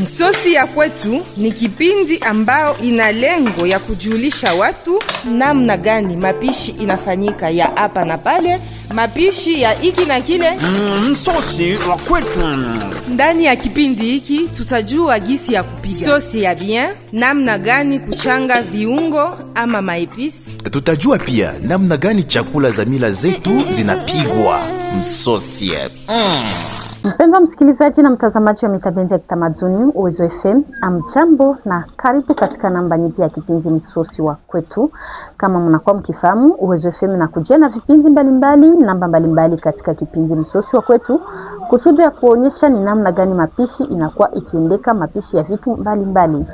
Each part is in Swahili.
Msosi ya kwetu ni kipindi ambao ina lengo ya kujulisha watu namna gani mapishi inafanyika ya hapa na pale, mapishi ya hiki na kile. Msosi wa kwetu. Ndani ya kipindi hiki tutajua gisi ya kupiga sosi ya bien, namna gani kuchanga viungo ama maepisi. Tutajua pia namna gani chakula za mila zetu zinapigwa msosi. Mpendwa msikilizaji na mtazamaji wa mitabendi ya kitamaduni Uwezo FM, amjambo na karibu katika namba nyipya ya kipindi msosi wa kwetu. Kama mnakuwa mkifahamu, Uwezo FM inakujia na vipindi mbalimbali, namba mbalimbali katika kipindi msosi wa kwetu, kusudi ya kuonyesha ni namna gani mapishi inakuwa ikiendeka, mapishi ya vitu mbalimbali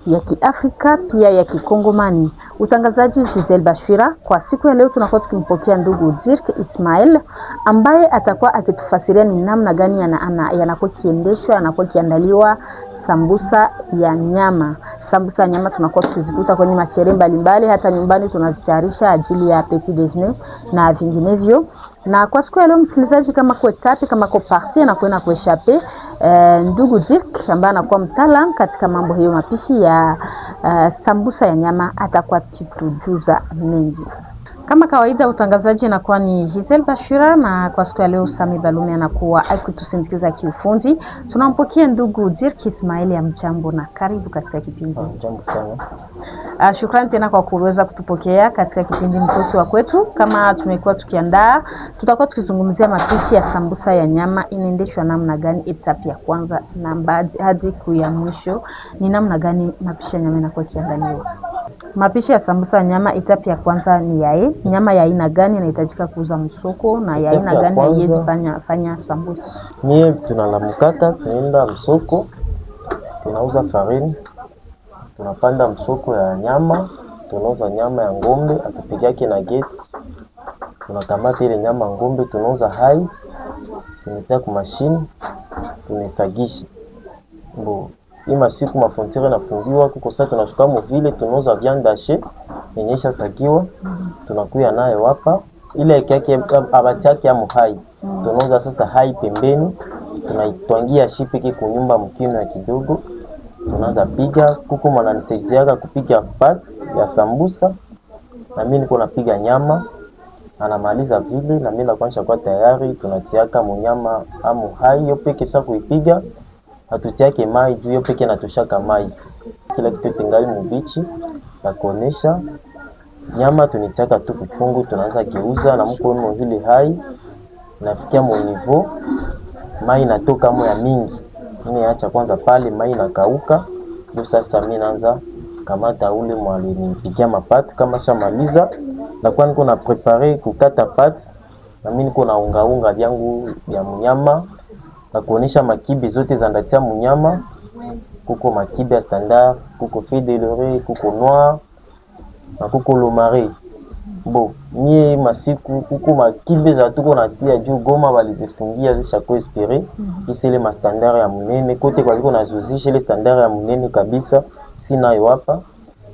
ya Kiafrika pia ya Kikongomani. Utangazaji Giselle Bashira. Kwa siku ya leo tunakuwa tukimpokea ndugu Dirk Ismail ambaye atakuwa akitufasiria ni namna gani yanakuwa kiendeshwa, yanakuwa kiandaliwa sambusa ya nyama. Sambusa ya nyama tunakuwa tukizikuta kwenye masherehe mbalimbali, hata nyumbani tunazitayarisha ajili ya petit déjeuner na vinginevyo. Na kwa siku ya leo msikilizaji, kama kwa etape, kama kwa partie na kuena kueshape, ndugu Dirk ambaye anakuwa mtaalamu katika mambo hiyo mapishi ya sambusa ya nyama atakuwa kitujuza mengi. Kama kawaida utangazaji anakuwa ni Giselle Bashira, na kwa siku ya leo Sami Balume anakuwa akitusindikiza kiufundi. Tunampokea ndugu Dirk Ismail, ya mchambo na karibu katika kipindi. Jambo sana. Shukrani tena kwa kuweza kutupokea katika kipindi msosi wa kwetu. Kama tumekuwa tukiandaa, tutakuwa tukizungumzia mapishi ya sambusa ya nyama, inaendeshwa namna gani, etape ya kwanza na hadi kuya mwisho ni namna gani mapishi ya nyama inakuwa kiandaliwa. Mapishi ya sambusa ya nyama, etape ya kwanza ni yae, nyama ya aina gani inahitajika kuuza msoko na ya aina gani haiwezi fanya sambusa. Mie tunalamukata, tunaenda msoko, tunauza farini, tunapanda msoko ya nyama, tunauza nyama ya ngombe atupigake na geti, tunakamata ile nyama ngombe, tunauza hai, tunetea kwa mashini, tunesagisha. Hii masiku mafrontiere nafungiwa, kuko sasa tunashuka vile tunauza viande haché yenyesha sagiwa, tunakuya nayo hapa ile yake abati yake ya hai, tunauza sasa hai pembeni, tunaitwangia shipiki kwa nyumba mkino ya kidogo, tunaanza piga. Kuko mananisaidiaga kupiga pat ya sambusa, na mimi niko napiga nyama, anamaliza vile na mimi nakuanisha kwa tayari, tunatiaka munyama amu hai yo peke sasa kuipiga, hatutiake mai juu yo peke natushaka mai, kila kitu tingali mubichi na kuonesha nyama tunitiaka tu kuchungu, tunaanza geuza na mkono hili hai nafikia mu niveau mai natoka mo ya mingi, mimi acha kwanza pale mai nakauka, ndio sasa mimi naanza kamata ule mwali nipigia mapati. Kama shamaliza na kwa niko na prepare kukata pati, na mimi niko na unga vyangu ya mnyama na kuonesha makibi zote za ndatia mnyama. Kuko makibi ya standard, kuko feuille de laurier, kuko noir na kuko lomare. Mie masiku kuko makibi za tuko natia juu Goma walizifungia zisha ko espérer isile ma standard ya munene kote kwa ziko nazuzisha ile standard ya munene kabisa, sina yo hapa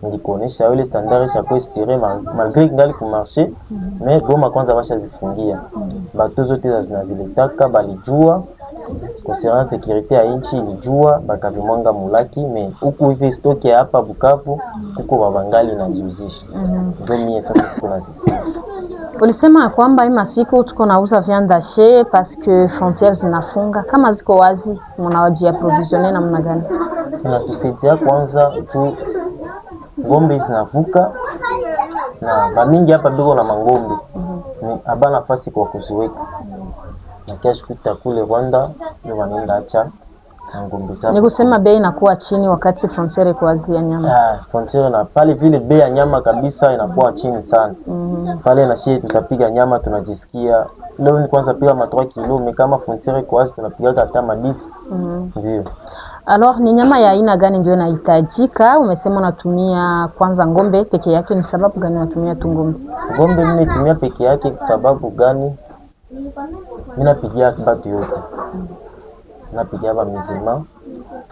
ndikonesha ile standard ya ko espérer malgré ngali ku marché, mais Goma kwanza basha zifungia. Bato zote zinaziletaka balijua concernant sécurité ya inchi, ilijua bakavimwanga mulaki, mais huku hivi stock ya hapa Bukavu huko babangali na jiuzisha. Ndio mie sasa siku nazitia. Ulisema kwamba hii masiku tuko nauza viande haché parce que frontières zinafunga. Kama ziko wazi mnawaji approvisionner namna gani? Na tusaidia kwanza tu ngombe zinavuka na bamingi hapa biko na mangombe. Ni abana nafasi kwa kuziweka. Na kesho kule Rwanda ndio wanaenda acha ngombe zao. Ni kusema bei inakuwa chini wakati frontiere kwa wazi ya nyama. Frontiere na pale vile bei ya nyama kabisa inakuwa chini sana. Pale na shie tutapiga nyama tunajisikia. Leo ni kwanza piga 3 kilo, kama frontiere kwa wazi tunapiga hata 10. Ndio. Alors ni nyama ya aina gani ndio inahitajika? Umesema unatumia kwanza ngombe peke yake, ni sababu gani unatumia tu ngombe? Ngombe mimi natumia peke yake kwa sababu gani? Mimi napigia batu yote. Napigia ba mizima.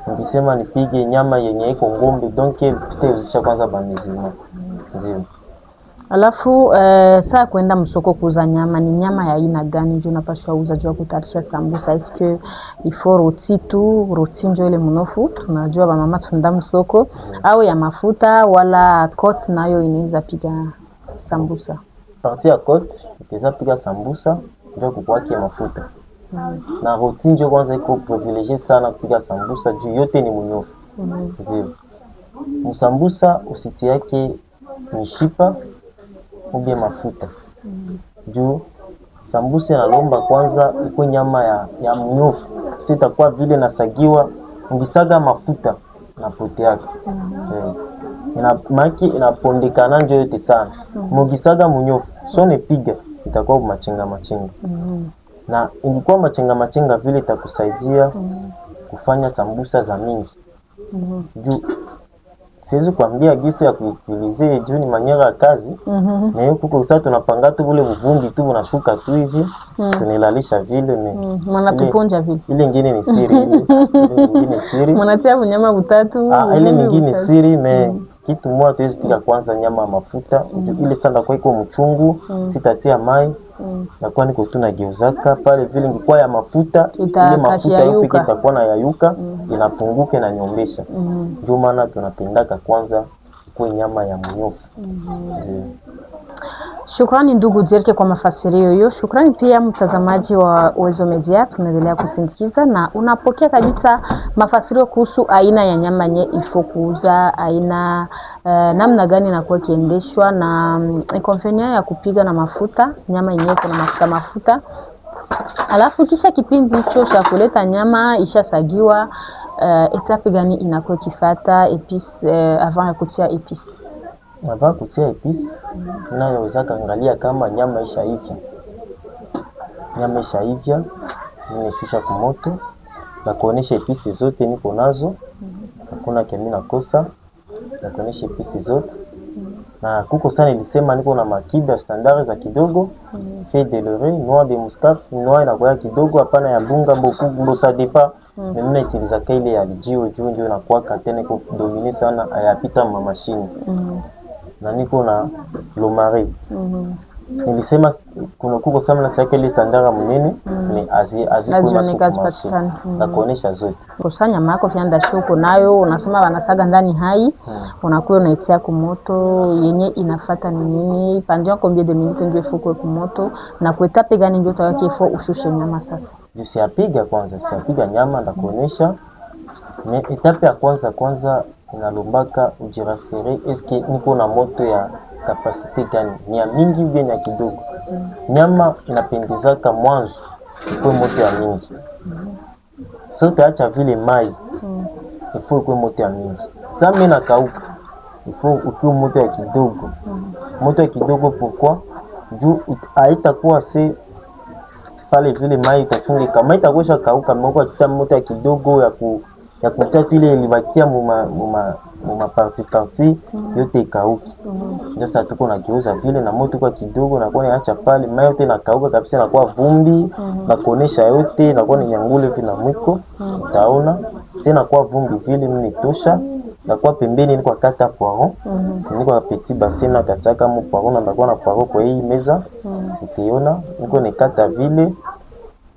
Nikisema nipige nyama yenye iko ngombe, donc tutauzisha kwanza ba mizima. Ndio. Alafu saa kwenda msoko kuuza nyama, ni nyama ya aina gani ndio unapaswa uza jua kutayarisha sambusa? Eske ifo roti tu, roti ndio ile mnofu tunajua ba mama tunda msoko, au ya mafuta wala côte nayo inaweza piga sambusa? Parti ya côte itaweza piga sambusa ndio kukwake mafuta. Na roti ndio kwanza iko privilegié sana kupiga sambusa juu yote ni mnofu. Ndio. Msambusa usiti yake mishipa ubie mafuta. Juu sambusa inalomba kwanza iko nyama ya mnofu. Sitakuwa vile nasagiwa ungisaga mafuta na pote yake. Inapondekana ndio yote sana. Mugisaga mnofu so nepiga itakuwa machenga. Na ingekuwa machenga vile itakusaidia kufanya sambusa za mingi. Juu siwezi kuambia gisi ya kuitilize juu ni manyera ya kazi. Na hiyo kuko sasa tunapanga tu vile vumbi tu unashuka tu hivi tunilalisha vile mwana tuponja vile. Ile nyingine ni siri. Ile nyingine siri. Mnatia nyama butatu. Ile nyingine siri kitu moja tuwezi pika kwanza nyama mafuta. Ile sanda kwa iko mchungu sitatia mai. Na kwa niko tu nageuzaka pale vile ngikuwa ya mafuta ile mafuta yote itakuwa na yayuka inapunguke na nyombesha. Ndio maana tunapendaka kwanza kwa nyama ya mnyofu. Shukrani ndugu Jerke kwa mafasirio hiyo. Shukrani pia mtazamaji wa Uwezo Media, tunaendelea kusindikiza na unapokea kabisa mafasirio kuhusu aina ya nyama nye ifo kuuza, aina namna gani na kwa kiendeshwa na inconvénient ya kupiga na mafuta, nyama yenyewe kuna mafuta. Alafu kisha kipindi hicho cha kuleta nyama ishasagiwa, etape gani inakuwa kifata epice avant ya kutia epice? Avant kutia epice ninaweza kaangalia kama nyama ishaivya. Nyama ishaivya nimeshusha kwa moto na kuonesha epice zote niko nazo. Hakuna kemi nakosa na kuonesha epice zote. Na kuko sana nilisema niko na makiba standard za kidogo, feuille de laurier, noix de muscade, noix na kwa kidogo hapana ya bunga mbo ça dépend. Mimi naitiliza ile ya jio juu ndio inakuwa katene kwa dominer sana ayapita mashine. Na niko na lomari. Nilisema kuna kuko sana na chake ile standard mnene ni azikuwa na kuonesha zote. Kusanya mako fianda shoko nayo unasema wanasaga ndani hai, unakuwa unaitia kwa moto yenye inafuata ni nini? Pandia combien de minutes ndio fuko kwa moto na kuetape gani ndio tawake ifo ushushe nyama sasa? Siapiga kwanza, siapiga nyama na kuonesha. Me etape ya kwanza inalombaka ujirasere eske niko na moto ya kapasite gani, ni ya mingi ou ya kidogo. Nyama inapendezaka mwanzo ikuwe moto ya mingi. Sasa utaacha vile mai ifo ikuwe moto ya mingi. Sasa mimi nakauka ifo ikuwe moto ya kidogo. Moto ya kidogo pourquoi? Juu haitakuwa se pale vile mai itachunge kama itakwesha kauka moko acha moto ya kidogo ya kutia ile ilibakia muma parti yote ikauki. Ndio sasa tuko na kiuza vile na moto kwa kidogo na kwa niacha pale mai yote nakauka kabisa na kwa vumbi na kuonesha yote na kwa nyangule vina mwiko utaona sina kwa vumbi vile mimi tosha na kwa pembeni ni kwa kata poiron ni kwa petit bassin na kataka mu poiron na kwa na poiron kwa hii meza ukiona niko ni kata vile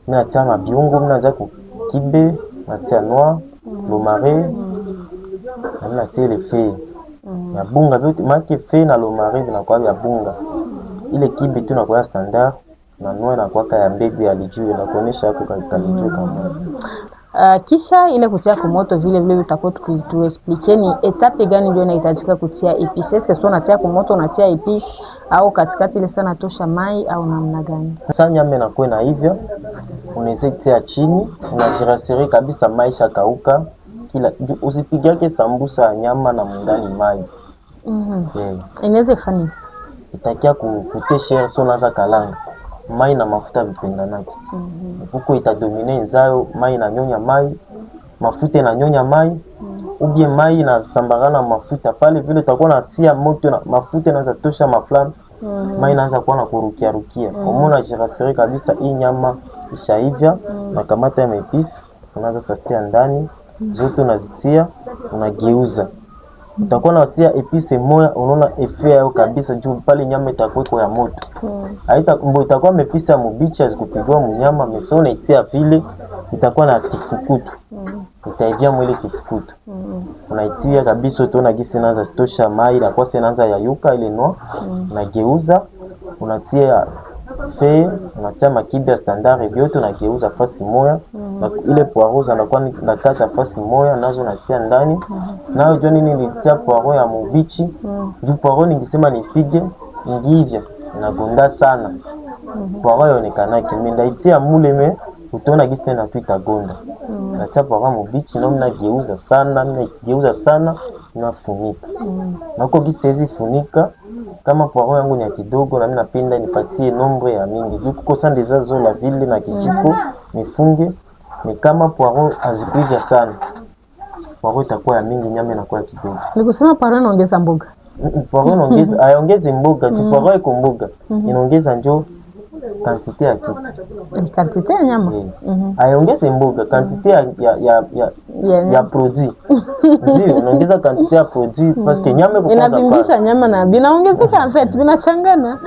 na chama biungo mnaanza kukibe na tia noix lomare na tia le feuille ya bunga vyote maki feuille na lomare vinakuwa ya bunga ile kibe tu na kwa standard na noix na kwa ya mbegu ya lijuu na kuonesha hapo kwa lijuu kama kisha ile kutia kwa moto vile utakuwa tuexplique ni etape gani ndio inahitajika kutia epice. Est-ce que sio unatia kwa moto unatia epice au katikati ile sana tosha mai au namna gani? Sasa nyama inakuwa na hivyo unaweza tia chini unajirasiri kabisa maisha kauka kila usipigake sambusa ya nyama na mndani mai. Inaweza fani itakia kutesha so unaanza kalanga mai na mafuta vipendanaki. Huko itadomine nzao mai na nyonya mai mafuta na nyonya mai ubie mai na sambarana mafuta pale vile utakuwa natia moto na mafuta inaanza tosha maflam mai inaanza kuwa na kurukia umeona jirasiri kabisa hii nyama ishaivya na kamata ya epice unaanza satia ndani zote unazitia unageuza utakuwa unatia epice moya, unaona efe yao kabisa juu pale nyama itakuwa ya moto. Haita mbo itakuwa mepisa mubichi azikupigwa mnyama mesona itia vile itakuwa na kifukutu. Itaivia mwili kifukutu. Unaitia kabisa utaona gisi inaanza tosha mai na kwa inaanza yayuka ile no. Unageuza unatia fe, unatia makibia standard vyote unageuza fasi moya. Na ile poireaux anakuwa nakata fasi moya nazo natia ndani. Nao jua nini nilitia poireaux ya mubichi. Juu poireaux ningisema nipige ngivya inagonda sana. Poireaux yaonekana kimenda itia mule me utaona gisi tena tu itagonda. Natia poireaux mubichi na mnageuza sana nafunika. Na uko gisi hizi funika kama poireaux yangu ni ya kidogo na mimi napenda nipatie nombre ya mingi. Juu kuko sande zazo la vile na kijiko nifunge. Ni kama poireaux azikuivya sana. Poireaux itakuwa ya mingi, nyama inakuwa ya kidogo. Nikusema poireaux inaongeza mboga. Poireaux inaongeza aiongeze mboga, poireaux iko mboga. Inaongeza njoo quantité ya kitu. Quantité ya nyama. Aiongeze mboga, quantité ya produit. Ndio, inaongeza quantité ya produit parce que nyama iko kwanza. Inabimbisha nyama na binaongezeka en fait, binachangana.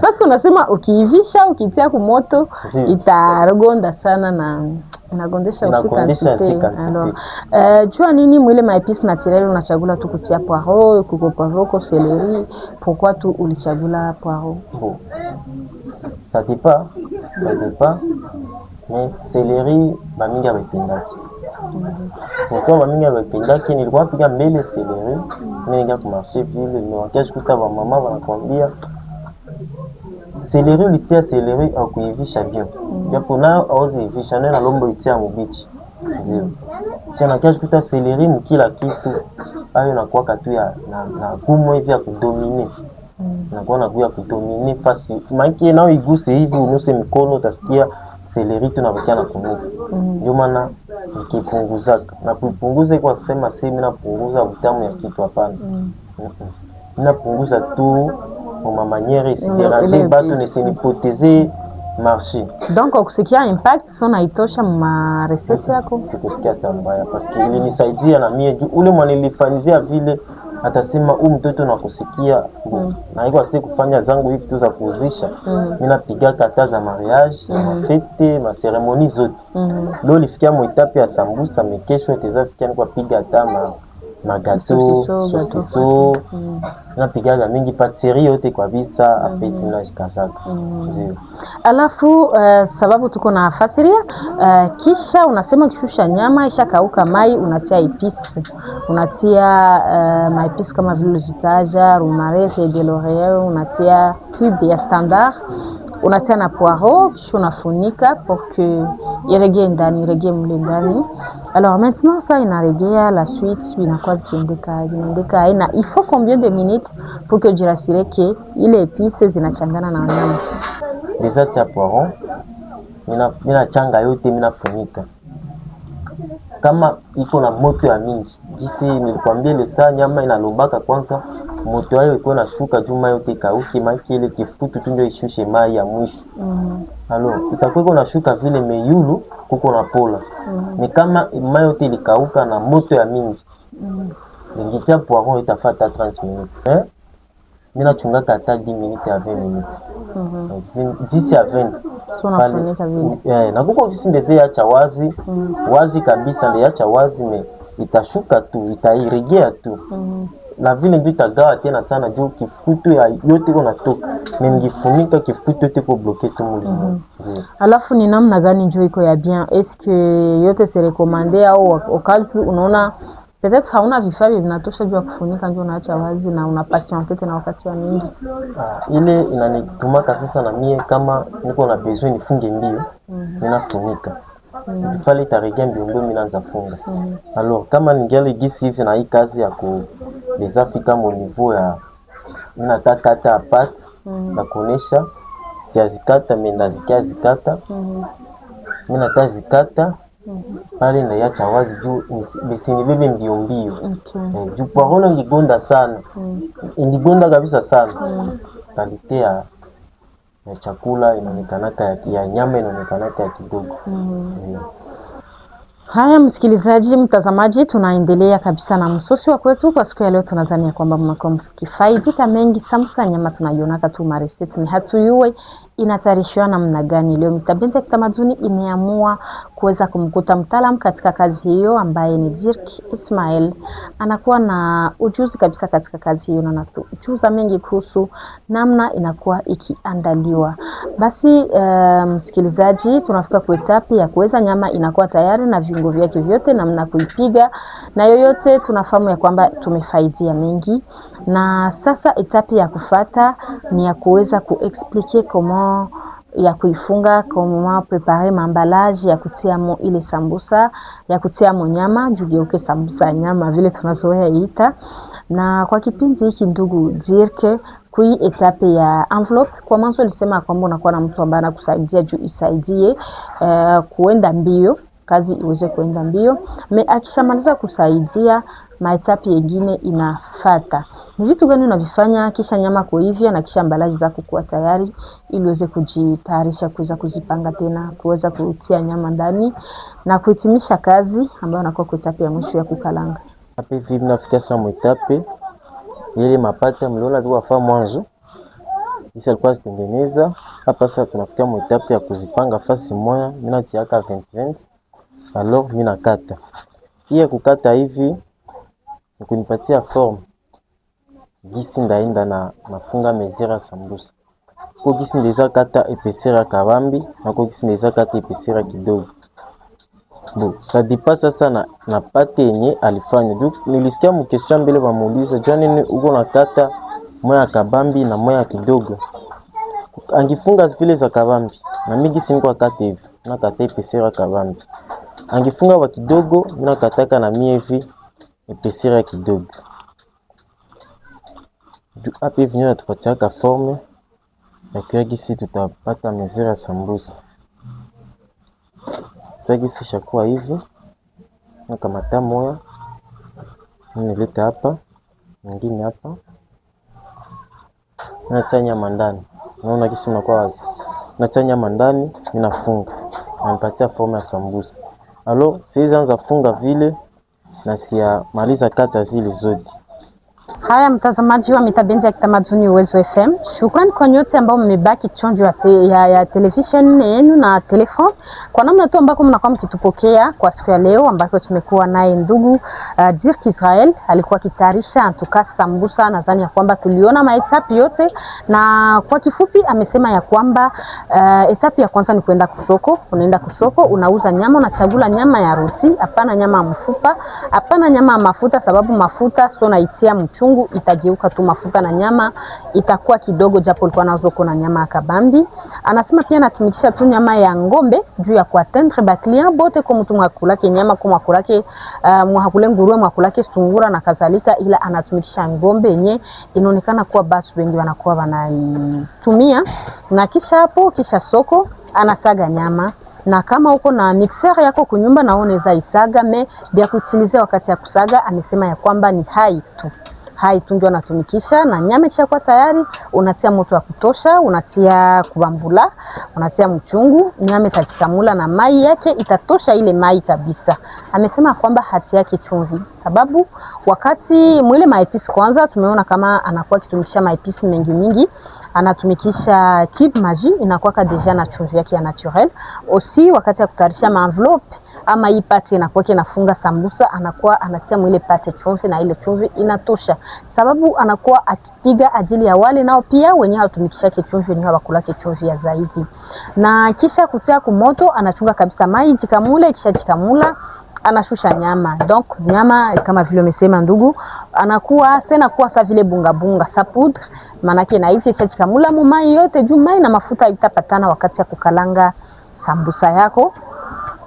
Parce que unasema ukiivisha, ukitia kwa moto itagonda sana na inagondesha usikantite. Alors, jua nini mwile maepice naturel unachagula tu kutia poireaux, kuko poireaux, céleri, pourquoi tu ulichagula poireaux? Bon. Ça dépend. Mais céleri bamingi abependaki. Pourquoi bamingi abependaki nilikuwa piga mbele céleri, mimi ninga kwa marché vile niwakiaje kuta ba mama wanakwambia céleri ulitia céleri au kuivisha bien. Japo na auzivisha na lombo itia mubichi. Ndio. Tena kiaje kuta céleri mkila kitu hayo nakuwa katu ya na gumo hivi ya kudomine. Nakuwa nakuya kudomine fasi. Maana nao iguse hivi unuse mikono utasikia céleri tunabakia na kunuka. Ndio maana nikipunguza na kupunguza kwa sema mimi napunguza utamu ya kitu hapana. Napunguza tu kwa manière si déranger batu nisinipotezer marché. Donc ukusikia impact sona itosha ma recette yako? Sikusikia tambaya parce que ilinisaidia na mie juu ule mwanilifanizia vile atasema mtoto nakusikia na iko asi kufanya zangu hivi tu za kuuzisha. Mimi napiga kata za mariage, ma fete, ma cérémonie zote. Leo lifikia mo etape ya sambusa mekesho itazafikia kwa piga hata magato, sosiso. Napiga mingi patisserie yote kwa bisa ape tunajikazaka. Ndio. Alafu sababu tuko na fasiria kisha unasema kishusha nyama isha kauka mai unatia epice. Unatia maepice kama vile zitaja, romarin, feuille de laurier, unatia cube ya standard. Unatia na poireaux, kisha unafunika pour que irege mle ndani. Alors maintenant ça inaregea la suite inakuwa kiendeka ina il faut combien de minutes pour que tu rassures que ile épices zinachangana na nyama? Déjà tia poireaux mina changa yote mina funika. Kama iko na moto ya mingi, jinsi nilikwambia ile saa nyama inalobaka kwanza moto hayo iko na shuka juma yote kauki maki ile kifutu tu ndio ishushe mai ya mwisho. Alors itakuwa iko na shuka vile meyulu kuko na pola. Ni kama mai yote ilikauka na moto ya mingi. Ningitia poireaux itafata 30 minutes. Mina chunga kata 10 minutes à 20 minutes. 10 à 20. Unafunika vile. Na kuko kisi ndeze acha wazi, wazi kabisa ndio acha wazi me itashuka tu, itairegea tu. Na vile ndio itagawa tena sana juu kifukutu ya yote iko natoka. Ningifunika kifukutu yote ko bloquer tu muli. Alafu ni namna gani njoo iko ya bien? Est-ce que yote se recommander au kazi unaona peut-être hauna vifaa vinatosha juu ya kufunika njoo unaacha wazi na una patience tena wakati wa mingi? Ile inanitumaka sasa na mie kama niko na besoin nifunge mbio, ninafunika. Pale itaregea mbio mimi naanza funga. Alors kama ningeli gisi hivi na hii kazi ya ku desafika mo niveau ya ninataka hata apart na kuonesha siazikata mimi zikata. Mimi natazikata pale na yacha wazi juu bisinibebe mbio. Juu poireaux ngigonda sana. Ngigonda kabisa sana. Kalite ya chakula inaonekana ya nyama inaonekana ya kidogo. Haya, msikilizaji, mtazamaji, tunaendelea kabisa na msosi wa kwetu kwa siku ya leo. Tunadhani kwamba mnakuwa mkifaidika mengi. Samsa nyama tunaionaka tu mareseti, ni hatuyue inatayarishwa namna gani. Leo Mitabenzi ya Kitamaduni imeamua kuweza kumkuta mtaalamu katika kazi hiyo ambaye ni Dirk Ismail. Anakuwa na ujuzi kabisa katika kazi hiyo na anatujuza mengi kuhusu namna inakuwa ikiandaliwa. Basi msikilizaji, tunafika kwa etapi ya kuweza nyama inakuwa tayari na viungo vyake vyote, namna kuipiga na yoyote. Tunafahamu ya kwamba tumefaidia mengi, na sasa etapi ya kufata ni ya kuweza kuexpliquer comment ya kuifunga, comment preparer mambalaji ya kutia mo ile sambusa, ya kutia mo nyama, jugeuke sambusa nyama vile tunazoea ita. Na kwa kipindi hiki ndugu Dirk, kui etape ya envelope, kwa mwanzo nilisema kwamba unakuwa na mtu ambaye anakusaidia juu isaidie kuenda mbio, kazi iweze kuenda mbio. Akishamaliza kusaidia, maetapi nyingine inafata. Ni vitu gani unavifanya kisha nyama kuivia na kisha mbalaji zako kuwa tayari ili uweze kujitayarisha kuweza kuzipanga tena, kuweza kutia nyama ndani na kuhitimisha kazi ambayo unakuwa kwa etape ya mwisho ya kukalanga. Hapa hivi mnafika saa mwetape ile mapata mliona tu wafaa mwanzo. Sisi alikuwa zitengeneza. Hapa sasa tunafikia mwetape ya kuzipanga fasi moja. Mimi natiaka 20. Alors mimi nakata. Hii kukata hivi ni kunipatia form. Gisi ndaenda na nafunga mezira sambusa. Kwa gisi ndeza kata epesera kabambi na kwa gisi ndeza kata epesera kidogo. Bon, ça dépasse sasa na pate yenye alifanya. Juu nilisikia mkestion mbele bamuuliza jana nini uko nakata moya kabambi na moya kidogo. Angifunga vile za kabambi na mimi gisi niko akata hivi na kata epesera kabambi. Angifunga wa kidogo na kataka na mimi hivi epesera kidogo. Hapa hivi ndio tupatia ka forme ya kwa gisi tutapata mezira sambusa. Sasa gisi shakuwa hivi na kamata moya nileta hapa, nyingine hapa na tanya mandani. Unaona gisi unakuwa wazi. Na tanya mandani ninafunga. Na nipatia forme ya sambusa. Alors, siwezi anza funga vile na siamaliza kata zile zote. Haya, mtazamaji wa Mitabenzi ya Kitamaduni Uwezo FM, shukrani kwa nyote ambao mmebaki chonjo ya television yenu na telefone, kwa namna tu ambako mnakuwa mkitupokea kwa siku ya leo, ambako tumekuwa naye ndugu Dirk Israel. Alikuwa kitayarisha antuka sambusa. Nadhani ya kwamba tuliona maetapi yote, na kwa kifupi amesema ya kwamba etapi ya kwanza ni kwenda kusoko. Unaenda kusoko, unauza nyama, unachagula nyama ya roti, hapana nyama ya mfupa, hapana nyama ya mafuta, sababu mafuta so naitia mchungu itageuka tu mafuta na nyama itakuwa kidogo, japo ulikuwa nazo kuna nyama ya kabambi. Anasema pia anatumikisha tu nyama ya ngombe juu ya kuatendre ba client bote, kwa mtu mwakulake nyama, kwa mwakulake mwakule nguruwe, mwakulake sungura na kadhalika, ila anatumikisha ngombe yenye inaonekana kuwa basi wengi wanakuwa wanaitumia. Na kisha hapo, kisha soko anasaga nyama, na kama uko na mixer yako kunyumba na unaweza isaga me bia kutilizia wakati ya kusaga. Amesema ya kwamba ni hai tu ndio anatumikisha, na nyama ikishakuwa tayari unatia moto wa kutosha, unatia kubambula, unatia mchungu, nyama itajikamula na mai yake itatosha ile mai kabisa. Amesema kwamba hati yake chumvi, sababu wakati mwile maepisi kwanza tumeona kama anakuwa kitumikisha maepisi mengi, anatumikisha cube maji inakuwa deja na chumvi yake ya naturel. Aussi wakati ya kutayarisha envelope ama hii pate inakuwa inafunga sambusa, anakuwa anatia mwile pate chumvi, na ile chumvi inatosha, sababu anakuwa akipiga ajili ya wale nao pia wenye hawatumikisha chumvi, wenye hawakulake chumvi ya zaidi. Na kisha kutia kumoto, anachunga kabisa mai jikamule, kisha jikamula anashusha nyama. Donc nyama kama vile umesema ndugu, anakuwa sena kuwa sa vile bunga sa poudre, manake na hivi kisha jikamula mai yote juu mai na mafuta itapatana wakati ya kukalanga sambusa yako.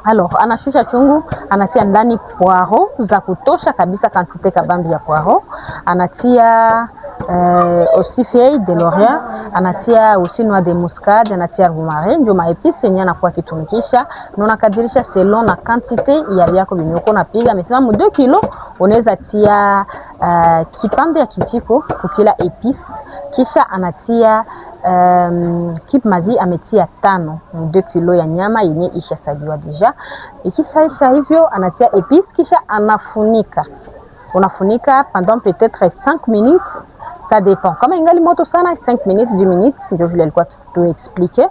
Alors anashusha chungu, anatia ndani poiro za kutosha kabisa, quantité kabambi ya poiro, anatia aussi feuille de laurier, anatia aussi noix de muscade, anatia romarin, ndio maepisi yenye anakuwa kitumikisha. Na unakadirisha selon na quantité ya yako binyoko na piga. Amesema 2 kilo unaweza tia kipande ya kijiko kwa kila epice, kisha anatia Kip Maji ametia 2 kilo ya nyama yenye ishasagiwa deja. Ikishaisha hivyo anatia epice kisha anafunika. Unafunika pendant peut-être 5 minutes, ça dépend. Kama ingali moto sana 5 minutes 10 minutes ndio vile alikuwa tu expliquer.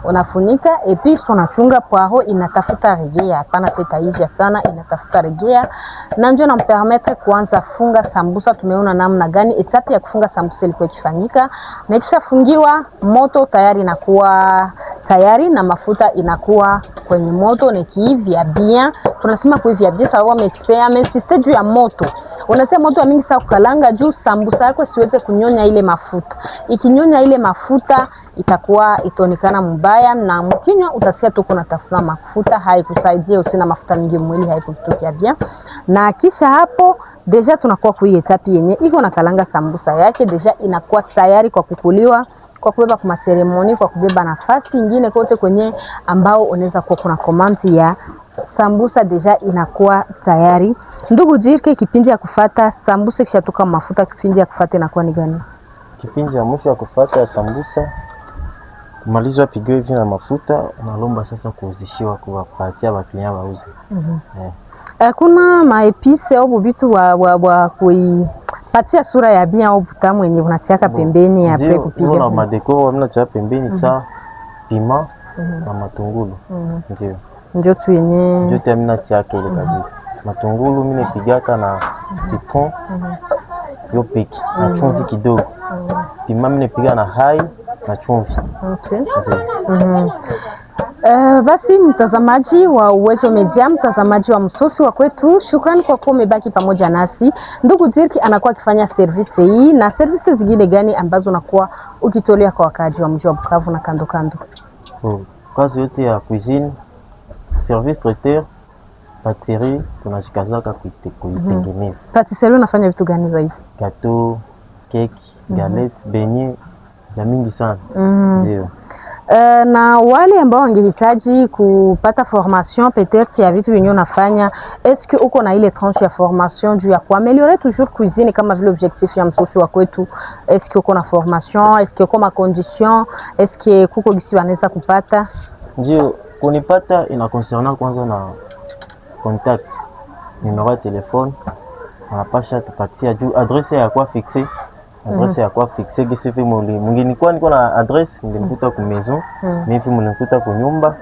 Unafunika epi unachunga poaro inatafuta rejea, hapana sita hivi sana, inatafuta rejea na ndio nampermettre kuanza funga sambusa. Tumeona namna gani etape ya kufunga sambusa ilikuwa ikifanyika, na ikishafungiwa moto tayari inakuwa tayari na mafuta inakuwa kwenye moto na kiivya bien. Tunasema kuivya bien sababu amexea insiste juu ya moto. Unatia moto mingi sana kukalanga juu sambusa yako siweze kunyonya ile mafuta. Ikinyonya ile mafuta itakuwa itaonekana mbaya na mkinywa utasikia tu kuna tafuna mafuta, haikusaidia usina mafuta mingi mwili, haikutokea bien. Na kisha hapo deja tunakuwa kwa hiyo etape yenye iko na kalanga sambusa yake deja inakuwa tayari kwa kukuliwa, kwa kubeba kwa ceremony, kwa kubeba nafasi nyingine kote kwenye ambao unaweza kuwa kuna komandi ya sambusa deja inakuwa tayari. Ndugu Jirke, kipindi ya kufata sambusa kisha toka mafuta, kipindi ya kufata inakuwa ni gani? Kipindi ya mwisho ya kufata ya sambusa kumalizwa pigwe hivi na mafuta, unalomba sasa kuuzishiwa kuwapatia wakilinya wauze. Kuna maepice au vitu wa kuipatia sura ya bien au butamu yenye unatiaka pembeni ya pre kupiga. Ndio, madekoro mnatia pembeni saa pima na matungulu. Ndio tu yenye ndio tamina tiake ile kabisa. Matungulu mimi nipigaka na citron yo peki na chumvi kidogo. Pima mimi nipiga na hai na chumvi. Okay. Basi mtazamaji wa Uwezo Media, mtazamaji wa msosi wa kwetu, shukrani kwa kuwa umebaki pamoja nasi. Ndugu Dirki anakuwa akifanya service hii na services zingine gani ambazo unakuwa ukitolea kwa wakaaji wa mji wa Bukavu na kando kando? Kazi yote ya cuisine, service traiteur, patisserie tunashikazaka kuitengeneza. Patisserie unafanya vitu gani zaidi? Gâteau, cake, galette, beignet, na mingi sana. Ndio. Na wale ambao wangehitaji kupata formation peut-être ya vitu vinyo nafanya, est-ce que uko na ile tranche ya formation juu ya kuaméliorer toujours cuisine kama vile objectif ya msosi wa kwetu? Est-ce que uko na formation? Est-ce que uko ma condition? Est-ce que kuko gisi wanaweza kupata? Ndio, kunipata ina concernant kwanza na contact, numéro ya telefone, anapasha tupatia juu adresse ya kwa fixer. Adresse ya kwa fixe gisi fi mwingine kwa niko na adresse nilikuta ku maison mais fi mlikuta ku nyumba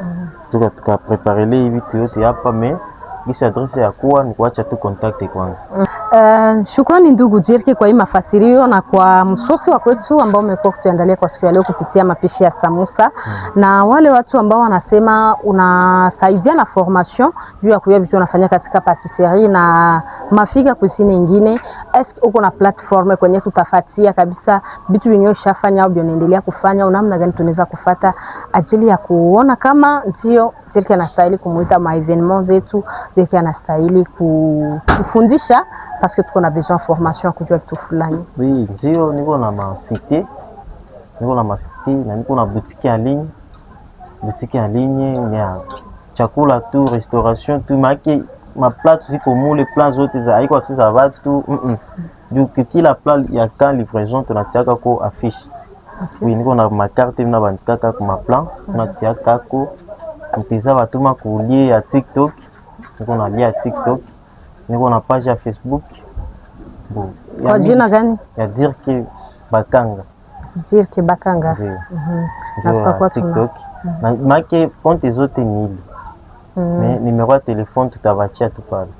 tuka preparer hivi vitu yote hapa mais gisi adresse ya kwa ni kuacha tu contact kwanza. Shukrani ndugu Jirki kwa hii mafasirio na kwa msosi wa kwetu ambao umekuwa kutuandalia kwa siku ya leo kupitia mapishi ya samusa. Na wale watu ambao wanasema unasaidia na formation juu ya kujua vitu unafanya katika patisserie na mafika kusini nyingine, est-ce uko na platform kwenye tutafatia kabisa vitu vinyo ushafanya au unaendelea kufanya, unamna gani tunaweza kufuata ajili ya kuona kama ndio Jirki anastahili kumuita ma evenement zetu, Jirki anastahili kufundisha parce que tuko na besoin formation kujua kitu fulani. Oui, ndio niko na masite. Niko na masite na niko na boutique en ligne. Boutique en ligne ya chakula tu, restauration tu, maki ma plate ziko mule plan zote za haiko sasa watu. Du kila plat ya quand livraison tunatiaka ko affiche. Oui, niko na makarte na bandika kwa ma plan, tunatiaka ko mpiza batuma kulie ya TikTok. Niko na lia TikTok. Niko na page ya Facebook. Kwa jina gani? Ya Dirke Bakanga. Dirke Bakanga. Ndio. Na tutakuwa TikTok. Na make compte zote ni hili. Mais numéro ya telefone tutawachia tu pale.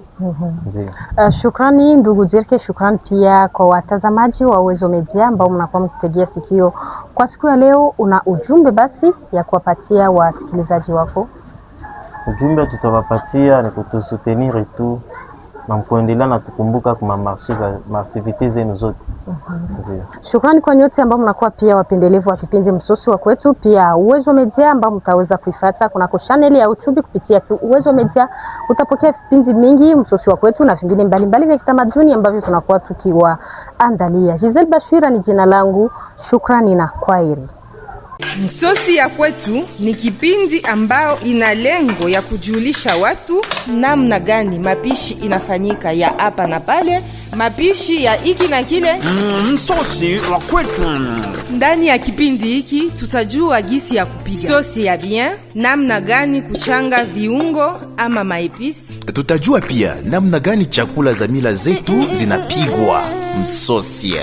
Ndio. Shukrani ndugu Dirke, shukrani pia kwa watazamaji wa Uwezo Media ambao mnakuwa mkitegea sikio. Kwa siku ya leo una ujumbe basi ya kuwapatia wasikilizaji wako? Ujumbe tutawapatia ni kutusoutenir tu na kuendelea na tukumbuka kwa marché za activités zenu zote. Shukrani kwa nyote ambao mnakuwa pia wapendelevu wa kipindi msosi wa kwetu, pia Uwezo Media ambao mtaweza kuifuata kuna channel ya YouTube kupitia tu Uwezo Media. Utapokea vipindi mingi msosi wa kwetu na vingine mbalimbali vya kitamaduni ambavyo tunakuwa tukiwaandalia. Giselle Bashira ni jina langu. Shukrani na kwaheri. Msosi ya kwetu ni kipindi ambao ina lengo ya kujulisha watu namna gani mapishi inafanyika ya hapa na pale, mapishi ya hiki na kile. Msosi wa kwetu. Ndani ya kipindi hiki tutajua gisi ya kupiga sosi ya bien, namna gani kuchanga viungo ama maepisi. Tutajua pia namna gani chakula za mila zetu zinapigwa msosi.